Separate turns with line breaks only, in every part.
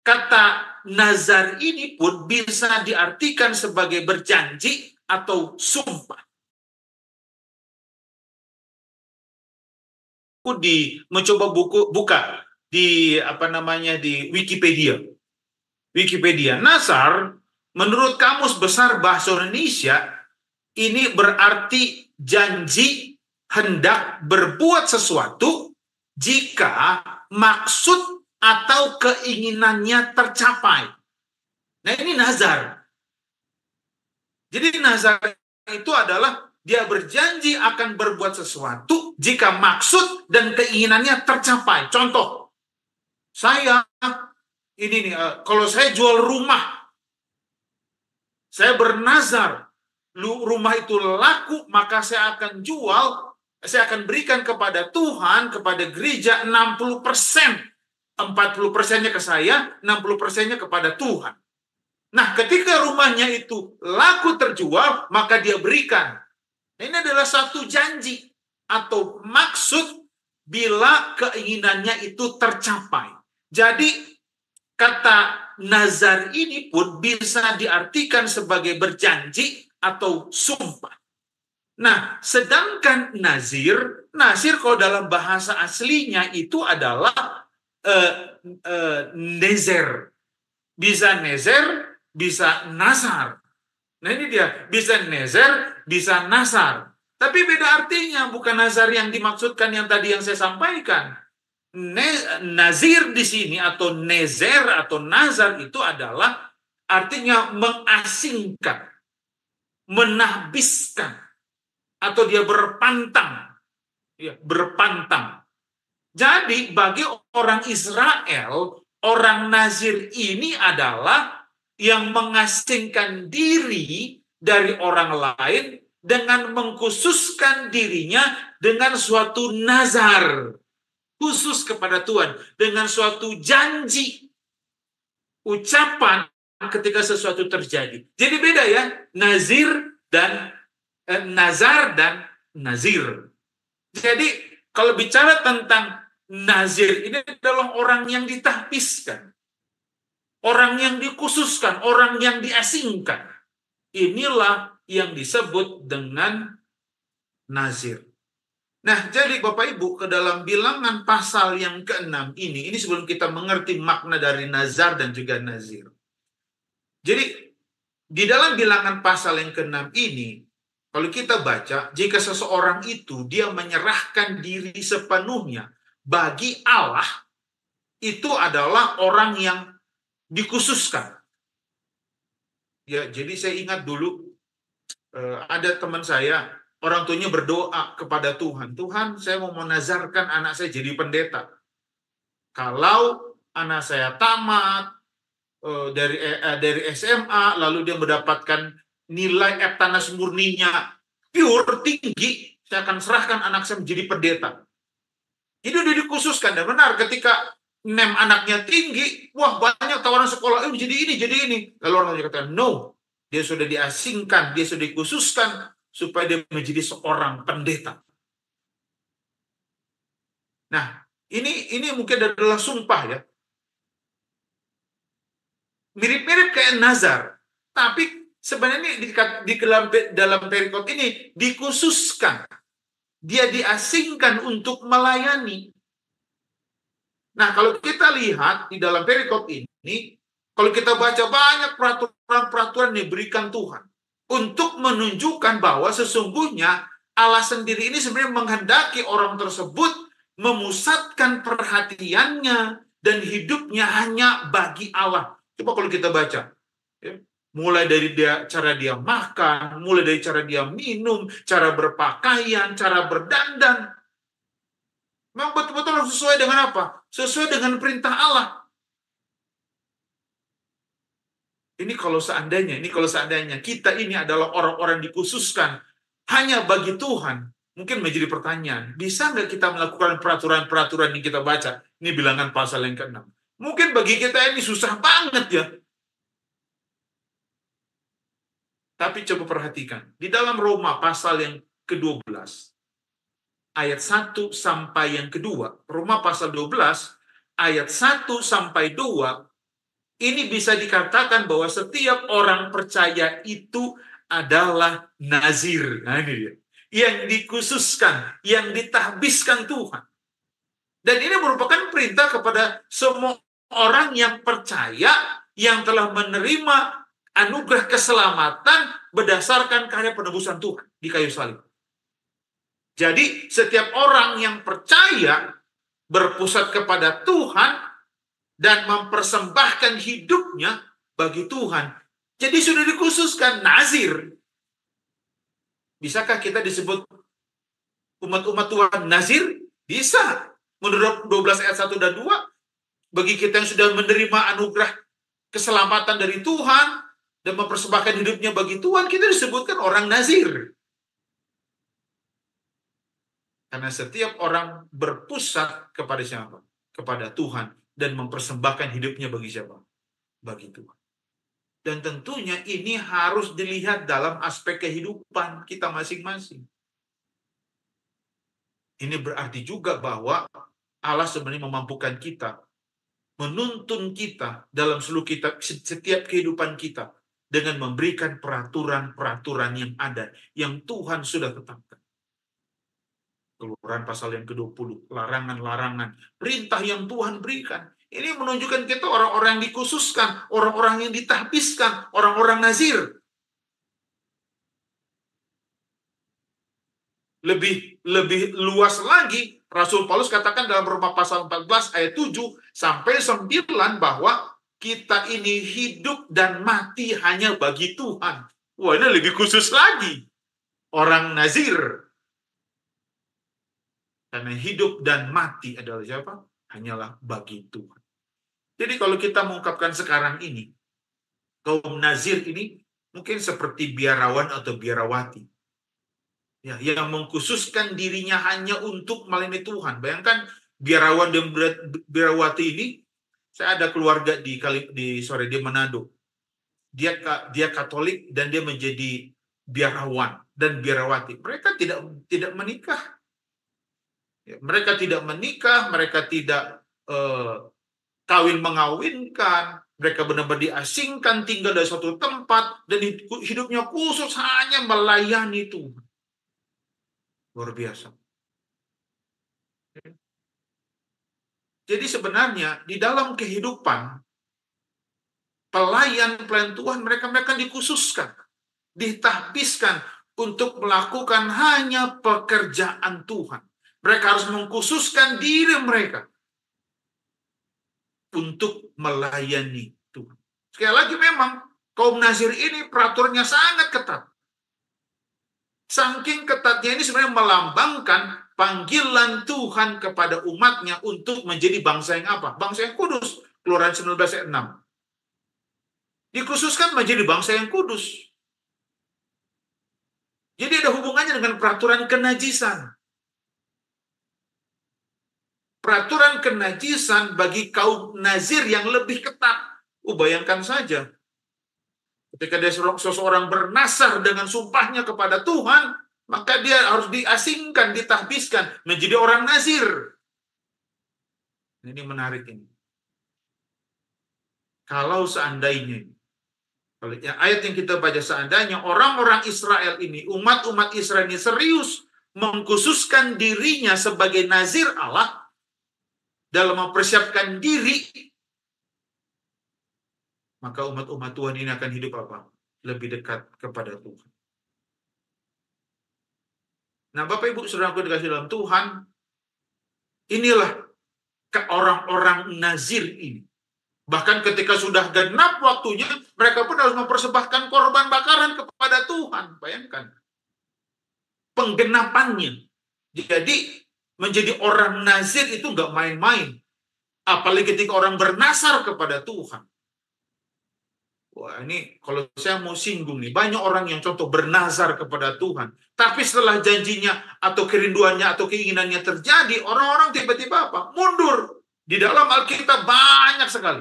Kata nazar ini pun bisa diartikan sebagai berjanji atau sumpah. Aku mencoba buka di di Wikipedia. Nazar menurut Kamus Besar Bahasa Indonesia ini berarti janji hendak berbuat sesuatu jika maksud atau keinginannya tercapai. Nah, ini nazar. Jadi nazar itu adalah dia berjanji akan berbuat sesuatu jika maksud dan keinginannya tercapai. Contoh, saya ini nih, kalau saya jual rumah, saya bernazar, rumah itu laku, maka saya akan jual, saya akan berikan kepada Tuhan, kepada gereja 60%. 40%-nya ke saya, 60%-nya kepada Tuhan. Nah, ketika rumahnya itu laku terjual, maka dia berikan. Ini adalah satu janji atau maksud bila keinginannya itu tercapai. Jadi, kata nazar ini pun bisa diartikan sebagai berjanji atau sumpah. Nah, sedangkan nazir kalau dalam bahasa aslinya itu adalah nezer. Bisa nezer, bisa nazar. Nah, ini dia, bisa nezer, bisa nazar. Tapi beda artinya, bukan nazar yang dimaksudkan yang tadi yang saya sampaikan. Nazir di sini atau nezer atau nazar itu adalah artinya mengasingkan, menahbiskan, atau dia berpantang. Ya, berpantang. Jadi bagi orang Israel, orang Nazir ini adalah yang mengasingkan diri dari orang lain dengan mengkhususkan dirinya dengan suatu nazar khusus kepada Tuhan, dengan suatu janji, ucapan ketika sesuatu terjadi. Jadi beda ya, nazir dan nazar dan nazir. Jadi kalau bicara tentang nazir, ini adalah orang yang ditahbiskan, orang yang dikhususkan, orang yang diasingkan. Inilah yang disebut dengan nazir. Nah, jadi Bapak Ibu, ke dalam bilangan pasal yang ke-6 ini sebelum kita mengerti makna dari nazar dan juga nazir. Jadi, di dalam bilangan pasal yang ke-6 ini, kalau kita baca, jika seseorang itu dia menyerahkan diri sepenuhnya bagi Allah, itu adalah orang yang dikhususkan. Ya, jadi saya ingat dulu ada teman saya, orang tuanya berdoa kepada Tuhan, Tuhan, saya mau menazarkan anak saya jadi pendeta. Kalau anak saya tamat dari SMA, lalu dia mendapatkan nilai eptanas murninya pure tinggi, saya akan serahkan anak saya menjadi pendeta. Itu udah dikhususkan, dan benar ketika nem anaknya tinggi, wah banyak tawaran sekolah, jadi ini. Lalu orang tua katakan, no, dia sudah diasingkan, dia sudah dikhususkan supaya dia menjadi seorang pendeta. Nah, ini mungkin adalah sumpah ya. Mirip-mirip kayak nazar, tapi sebenarnya di dalam perikop ini dikhususkan. Dia diasingkan untuk melayani. Nah, kalau kita lihat di dalam perikop ini, kalau kita baca banyak peraturan-peraturan yang diberikan Tuhan untuk menunjukkan bahwa sesungguhnya Allah sendiri ini sebenarnya menghendaki orang tersebut memusatkan perhatiannya dan hidupnya hanya bagi Allah. Coba kalau kita baca, ya, mulai dari cara dia makan, mulai dari cara dia minum, cara berpakaian, cara berdandan, memang betul-betul sesuai dengan apa? Sesuai dengan perintah Allah. Ini kalau seandainya kita ini adalah orang-orang dikhususkan hanya bagi Tuhan, mungkin menjadi pertanyaan, bisa nggak kita melakukan peraturan-peraturan yang kita baca? Ini bilangan pasal yang ke-6. Mungkin bagi kita ini susah banget ya. Tapi coba perhatikan, di dalam Roma pasal yang ke-12, ayat 1 sampai yang kedua, Roma pasal 12, ayat 1 sampai 2, ini bisa dikatakan bahwa setiap orang percaya itu adalah nazir. Nah, ini dia. Yang dikhususkan, yang ditahbiskan Tuhan. Dan ini merupakan perintah kepada semua orang yang percaya, yang telah menerima anugerah keselamatan berdasarkan karya penebusan Tuhan di kayu salib. Jadi setiap orang yang percaya berpusat kepada Tuhan dan mempersembahkan hidupnya bagi Tuhan. Jadi sudah dikhususkan nazir. Bisakah kita disebut umat-umat Tuhan nazir? Bisa. Menurut 12 ayat 1 dan 2, bagi kita yang sudah menerima anugerah keselamatan dari Tuhan dan mempersembahkan hidupnya bagi Tuhan, kita disebutkan orang nazir. Karena setiap orang berpusat kepada siapa? Kepada Tuhan dan mempersembahkan hidupnya bagi siapa? Bagi Tuhan. Dan tentunya ini harus dilihat dalam aspek kehidupan kita masing-masing. Ini berarti juga bahwa Allah sebenarnya memampukan kita, menuntun kita dalam seluruh kita, setiap kehidupan kita, dengan memberikan peraturan-peraturan yang ada, yang Tuhan sudah tetapkan. Keluaran pasal yang ke-20, larangan-larangan, perintah yang Tuhan berikan. Ini menunjukkan kita orang-orang yang dikhususkan, orang-orang yang ditahbiskan, orang-orang nazir. Lebih luas lagi, Rasul Paulus katakan dalam Roma pasal 14 ayat 7 sampai 9 bahwa kita ini hidup dan mati hanya bagi Tuhan. Wah, ini lebih khusus lagi. Orang nazir. Karena hidup dan mati adalah siapa? Hanyalah bagi Tuhan. Jadi kalau kita mengungkapkan sekarang ini, kaum nazir ini mungkin seperti biarawan atau biarawati. Ya, yang mengkhususkan dirinya hanya untuk melayani Tuhan. Bayangkan biarawan dan biarawati ini, saya ada keluarga di Manado. Dia Katolik dan dia menjadi biarawan dan biarawati. Mereka tidak menikah. Ya, mereka tidak menikah, mereka tidak kawin mengawinkan, mereka benar-benar diasingkan, tinggal dari suatu tempat dan hidupnya khusus hanya melayani Tuhan. Luar biasa. Jadi sebenarnya di dalam kehidupan pelayan Tuhan, mereka dikhususkan, ditahbiskan untuk melakukan hanya pekerjaan Tuhan. Mereka harus mengkhususkan diri mereka untuk melayani Tuhan. Sekali lagi memang kaum nazir ini peraturannya sangat ketat. Saking ketatnya ini sebenarnya melambangkan panggilan Tuhan kepada umatnya untuk menjadi bangsa yang apa? Bangsa yang kudus. Keluaran 19 ayat 6. Dikhususkan menjadi bangsa yang kudus. Jadi ada hubungannya dengan peraturan kenajisan. Peraturan kenajisan bagi kaum nazir yang lebih ketat. Bayangkan saja. Ketika dia seseorang bernasar dengan sumpahnya kepada Tuhan, maka dia harus diasingkan, ditahbiskan, menjadi orang nazir. Ini menarik ini. Kalau seandainya, ayat yang kita baca, seandainya orang-orang Israel ini, umat-umat Israel ini serius mengkhususkan dirinya sebagai nazir Allah, dalam mempersiapkan diri, maka umat-umat Tuhan ini akan hidup apa? Lebih dekat kepada Tuhan. Nah, Bapak Ibu Saudaraku dikasih dalam Tuhan, inilah orang-orang nazir ini. Bahkan ketika sudah genap waktunya, mereka pun harus mempersembahkan korban bakaran kepada Tuhan. Bayangkan. Penggenapannya. Jadi, menjadi orang nazir itu nggak main-main. Apalagi ketika orang bernasar kepada Tuhan. Wah, ini kalau saya mau singgung nih, banyak orang yang contoh bernazar kepada Tuhan. Tapi setelah janjinya atau kerinduannya atau keinginannya terjadi, orang-orang tiba-tiba apa? Mundur. Di dalam Alkitab banyak sekali.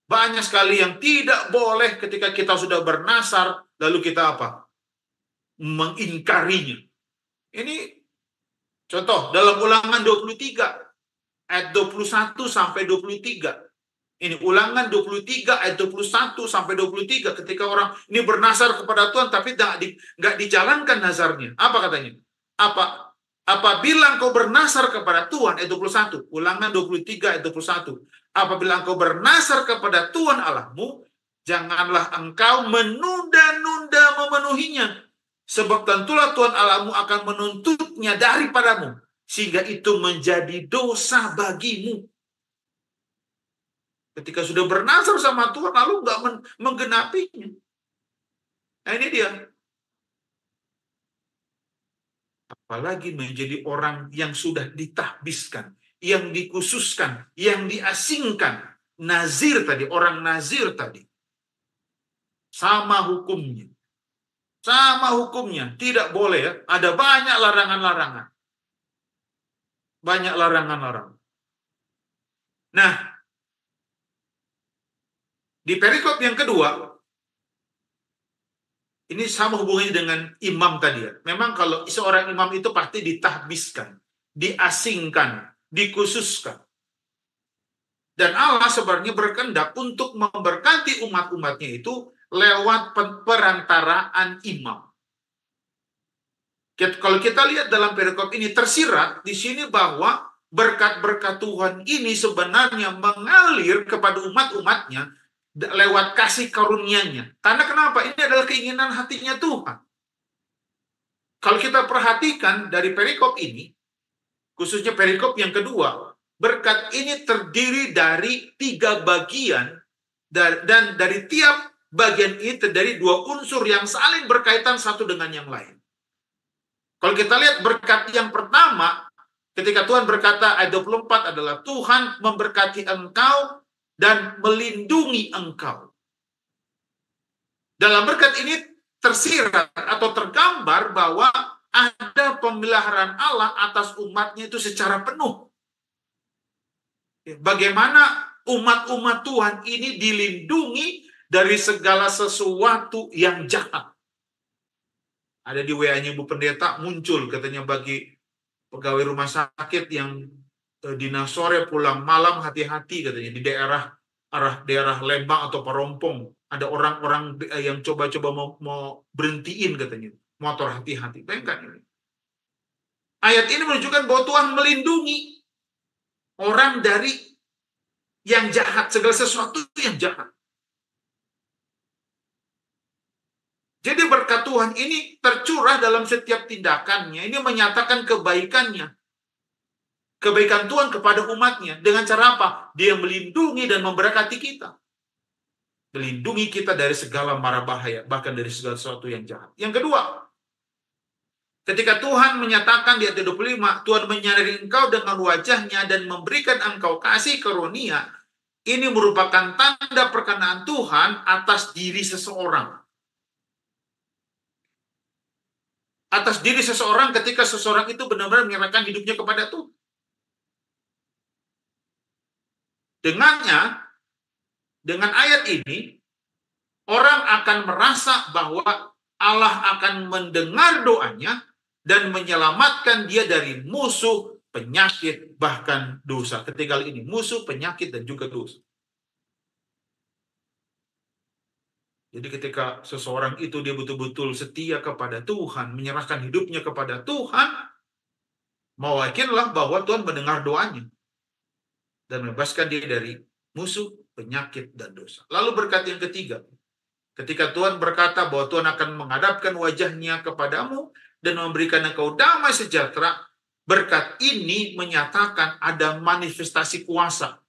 Banyak sekali yang tidak boleh ketika kita sudah bernasar, lalu kita apa? Mengingkarinya. Ini contoh dalam Ulangan 23, ayat 21 sampai 23. Ini Ulangan 23 ayat 21 sampai 23, ketika orang ini bernazar kepada Tuhan tapi nggak dijalankan nazarnya. Apa katanya? Apabila engkau bernazar kepada Tuhan, ayat 21, Ulangan 23 ayat 21. Apabila engkau bernazar kepada Tuhan Allahmu, janganlah engkau menunda-nunda memenuhinya. Sebab tentulah Tuhan Allahmu akan menuntutnya daripadamu, sehingga itu menjadi dosa bagimu. Ketika sudah bernazar sama Tuhan, lalu nggak menggenapinya. Nah ini dia. Apalagi menjadi orang yang sudah ditahbiskan, yang dikhususkan, yang diasingkan. Nazir tadi, orang nazir tadi. Sama hukumnya. Sama hukumnya. Tidak boleh ya. Ada banyak larangan-larangan. Banyak larangan-larangan. Nah, di perikop yang kedua, ini sama hubungannya dengan imam tadi ya. Memang kalau seorang imam itu pasti ditahbiskan, diasingkan, dikhususkan. Dan Allah sebenarnya berkehendak untuk memberkati umat-umatnya itu lewat perantaraan imam. Kalau kita lihat dalam perikop ini tersirat di sini bahwa berkat-berkat Tuhan ini sebenarnya mengalir kepada umat-umatnya lewat kasih karunia-Nya. Karena kenapa? Ini adalah keinginan hatinya Tuhan. Kalau kita perhatikan dari perikop ini, khususnya perikop yang kedua, berkat ini terdiri dari 3 bagian, dan dari tiap bagian ini terdiri 2 unsur yang saling berkaitan satu dengan yang lain. Kalau kita lihat berkat yang pertama, ketika Tuhan berkata ayat 24 adalah Tuhan memberkati engkau dan melindungi engkau. Dalam berkat ini tersirat atau tergambar bahwa ada pemeliharaan Allah atas umatnya itu secara penuh. Bagaimana umat-umat Tuhan ini dilindungi dari segala sesuatu yang jahat. Ada di WA-nya Bu Pendeta muncul katanya bagi pegawai rumah sakit yang dinas sore pulang malam hati-hati katanya di daerah Lembang atau Parompong ada orang-orang yang coba-coba mau berhentiin katanya motor, hati-hati. Bayangkan ini. Ayat ini menunjukkan bahwa Tuhan melindungi orang dari yang jahat, segala sesuatu yang jahat. Jadi berkat Tuhan ini tercurah dalam setiap tindakannya. Ini menyatakan kebaikannya. Kebaikan Tuhan kepada umatnya. Dengan cara apa? Dia melindungi dan memberkati kita. Melindungi kita dari segala mara bahaya. Bahkan dari segala sesuatu yang jahat. Yang kedua, ketika Tuhan menyatakan di ayat 25, Tuhan menyadari engkau dengan wajahnya dan memberikan engkau kasih karunia. Ini merupakan tanda perkenaan Tuhan atas diri seseorang. Atas diri seseorang ketika seseorang itu benar-benar menyerahkan hidupnya kepada Tuhan. Dengan ayat ini, orang akan merasa bahwa Allah akan mendengar doanya dan menyelamatkan dia dari musuh, penyakit, bahkan dosa. Ketika ini musuh, penyakit, dan juga dosa. Jadi ketika seseorang itu dia betul-betul setia kepada Tuhan, menyerahkan hidupnya kepada Tuhan, mau yakinlah bahwa Tuhan mendengar doanya dan membebaskan dia dari musuh, penyakit, dan dosa. Lalu berkat yang ketiga, ketika Tuhan berkata bahwa Tuhan akan menghadapkan wajahnya kepadamu dan memberikan engkau damai sejahtera, berkat ini menyatakan ada manifestasi kuasa.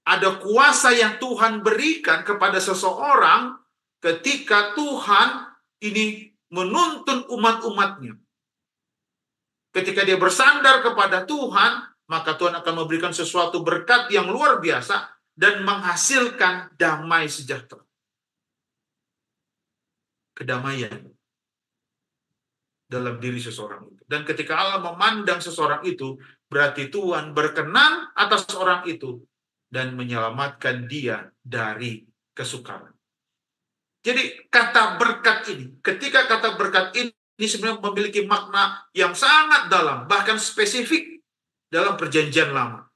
Ada kuasa yang Tuhan berikan kepada seseorang ketika Tuhan ini menuntun umat-umatnya. Ketika dia bersandar kepada Tuhan, maka Tuhan akan memberikan sesuatu berkat yang luar biasa dan menghasilkan damai sejahtera. Kedamaian dalam diri seseorang itu. Dan ketika Allah memandang seseorang itu, berarti Tuhan berkenan atas orang itu dan menyelamatkan dia dari kesukaran. Jadi kata berkat ini, ketika kata berkat ini sebenarnya memiliki makna yang sangat dalam, bahkan spesifik dalam perjanjian lama.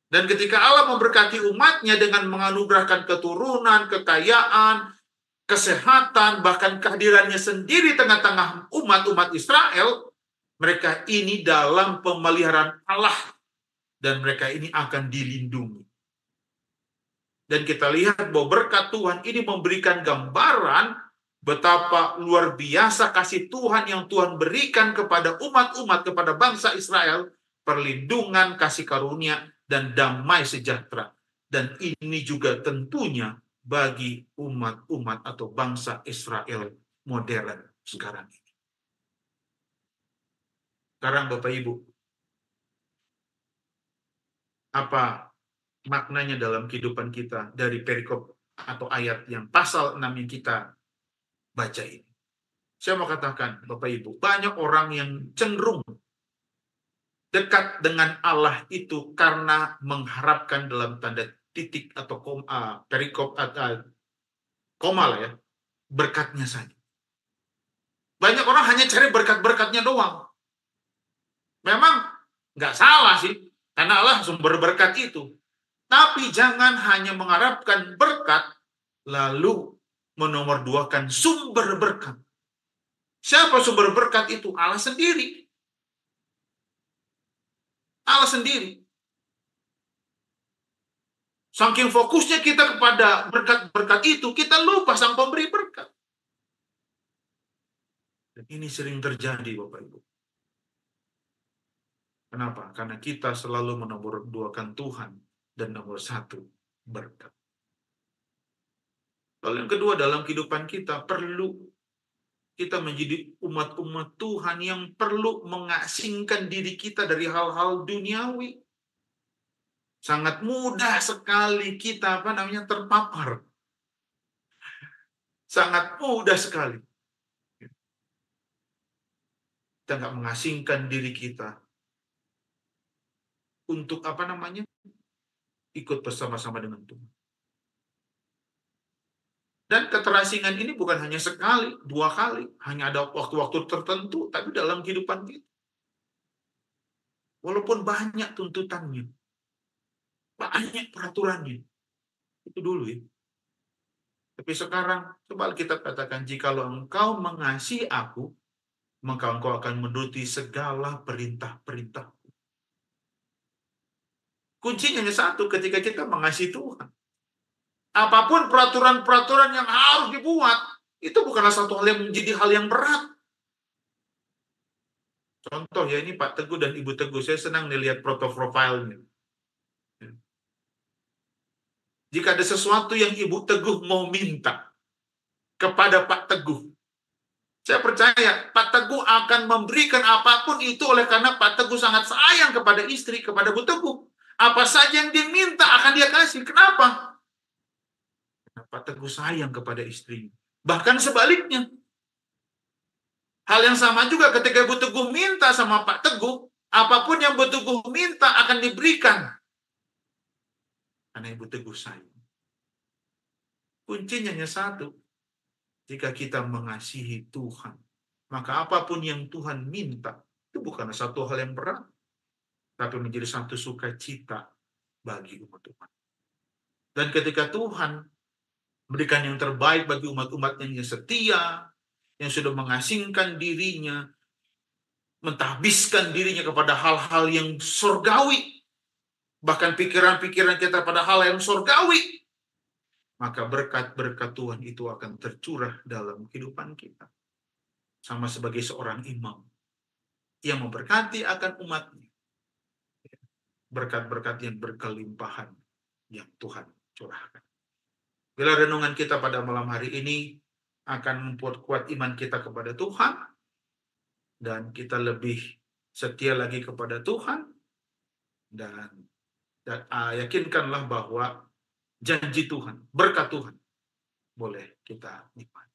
Dan ketika Allah memberkati umatnya dengan menganugerahkan keturunan, kekayaan, kesehatan, bahkan kehadirannya sendiri tengah-tengah umat-umat Israel, mereka ini dalam pemeliharaan Allah dan mereka ini akan dilindungi. Dan kita lihat bahwa berkat Tuhan ini memberikan gambaran betapa luar biasa kasih Tuhan yang Tuhan berikan kepada umat-umat, kepada bangsa Israel, perlindungan, kasih karunia, dan damai sejahtera. Dan ini juga tentunya bagi umat-umat atau bangsa Israel modern sekarang ini. Sekarang Bapak Ibu, apa maknanya dalam kehidupan kita dari perikop atau ayat yang pasal 6 yang kita baca ini? Saya mau katakan Bapak Ibu, banyak orang yang cenderung dekat dengan Allah itu karena mengharapkan dalam tanda titik atau perikop atau koma lah ya, berkatnya saja. Banyak orang hanya cari berkat-berkatnya doang. Memang nggak salah sih, karena Allah sumber berkat itu. Tapi jangan hanya mengharapkan berkat, lalu menomorduakan sumber berkat. Siapa sumber berkat itu? Allah sendiri. Allah sendiri. Saking fokusnya kita kepada berkat-berkat itu, kita lupa sang pemberi berkat. Dan ini sering terjadi, Bapak Ibu. Kenapa? Karena kita selalu menomorduakan Tuhan dan nomor satu, berkat. Lalu yang kedua, dalam kehidupan kita perlu kita menjadi umat-umat Tuhan yang perlu mengasingkan diri kita dari hal-hal duniawi. Sangat mudah sekali kita terpapar. Sangat mudah sekali. Kita nggak mengasingkan diri kita untuk ikut bersama-sama dengan Tuhan. Dan keterasingan ini bukan hanya sekali, 2 kali, hanya ada waktu-waktu tertentu, tapi dalam kehidupan kita. Walaupun banyak tuntutannya, banyak peraturannya, itu dulu ya. Tapi sekarang, coba kita katakan, jikalau engkau mengasihi aku, maka engkau akan menuruti segala perintah-perintah. Kuncinya hanya satu, ketika kita mengasihi Tuhan. Apapun peraturan-peraturan yang harus dibuat, itu bukanlah satu hal yang menjadi hal yang berat. Contoh ya, ini Pak Teguh dan Ibu Teguh, saya senang lihat profilnya. Jika ada sesuatu yang Ibu Teguh mau minta kepada Pak Teguh, saya percaya Pak Teguh akan memberikan apapun itu oleh karena Pak Teguh sangat sayang kepada istri, kepada Bu Teguh. Apa saja yang dia minta akan dia kasih. Kenapa? Pak Teguh sayang kepada istrinya. Bahkan sebaliknya. Hal yang sama juga ketika Ibu Teguh minta sama Pak Teguh, apapun yang Ibu Teguh minta akan diberikan. Karena Ibu Teguh sayang. Kuncinya hanya satu. Jika kita mengasihi Tuhan, maka apapun yang Tuhan minta, itu bukan satu hal yang berat, tapi menjadi satu sukacita bagi umat-umat. Dan ketika Tuhan memberikan yang terbaik bagi umat-umatnya yang setia, yang sudah mengasingkan dirinya, mentahbiskan dirinya kepada hal-hal yang surgawi, bahkan pikiran-pikiran kita pada hal yang surgawi, maka berkat-berkat Tuhan itu akan tercurah dalam kehidupan kita. Sama sebagai seorang imam yang memberkati akan umatnya. Berkat-berkat yang berkelimpahan yang Tuhan curahkan. Bila renungan kita pada malam hari ini akan membuat kuat iman kita kepada Tuhan, dan kita lebih setia lagi kepada Tuhan, dan yakinkanlah bahwa janji Tuhan, berkat Tuhan, boleh kita nikmati.